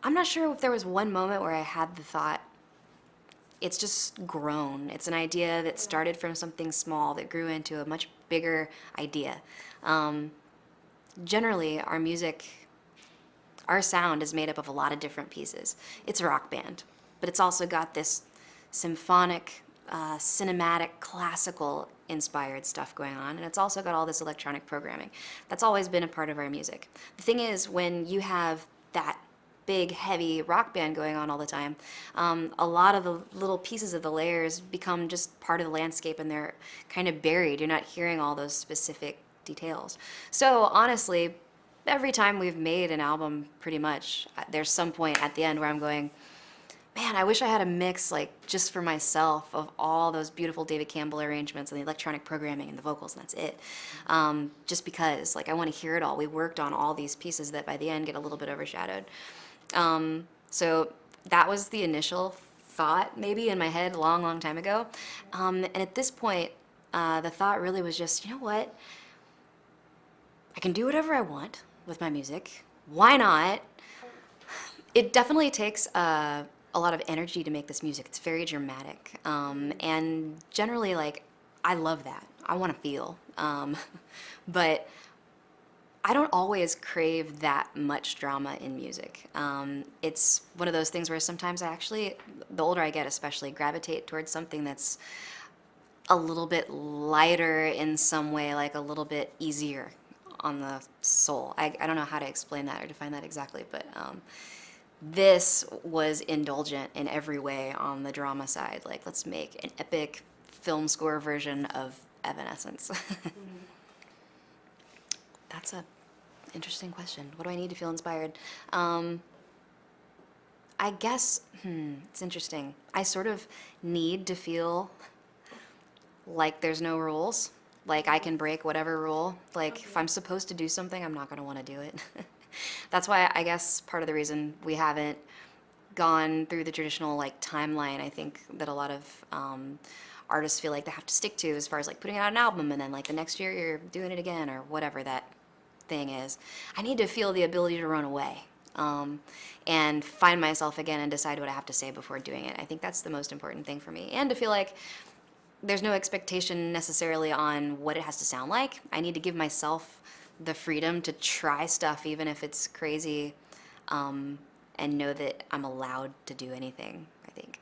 I'm not sure if there was one moment where I had the thought, it's just grown. It's an idea that started from something small that grew into a much bigger idea. Um, Generally, our music, our sound is made up of a lot of different pieces. It's a rock band, but it's also got this symphonic, cinematic, classical inspired stuff going on, and it's also got all this electronic programming. That's always been a part of our music. The thing is, when you have that big, heavy rock band going on all the time, a lot of the little pieces of the layers become just part of the landscape and they're kind of buried. You're not hearing all those specific details. So honestly, every time we've made an album, pretty much, there's some point at the end where I'm going, man, I wish I had a mix, like, just for myself of all those beautiful David Campbell arrangements and the electronic programming and the vocals, and that's it. Just because, like, I want to hear it all. We worked on all these pieces that by the end get a little bit overshadowed. So that was the initial thought, maybe in my head a long, long time ago. And at this point, the thought really was just, you know what? I can do whatever I want with my music. Why not? It definitely takes a lot of energy to make this music. It's very dramatic. And generally, like, I love that. I want to feel. But I don't always crave that much drama in music. It's one of those things where sometimes I actually, the older I get especially, gravitate towards something that's a little bit lighter in some way, like a little bit easier on the soul. I don't know how to explain that or define that exactly, but this was indulgent in every way on the drama side. Like, let's make an epic film score version of Evanescence. That's a interesting question. What do I need to feel inspired? I guess, it's interesting. I sort of need to feel like there's no rules. Like, I can break whatever rule. Like, if I'm supposed to do something, I'm not going to want to do it. That's why I guess part of the reason we haven't gone through the traditional, like, timeline, I think, that a lot of artists feel like they have to stick to, as far as, like, putting out an album and then, like, the next year you're doing it again, or whatever that thing is. I need to feel the ability to run away, and find myself again and decide what I have to say before doing it. I think that's the most important thing for me. And to feel like there's no expectation necessarily on what it has to sound like. I need to give myself the freedom to try stuff, even if it's crazy, and know that I'm allowed to do anything, I think.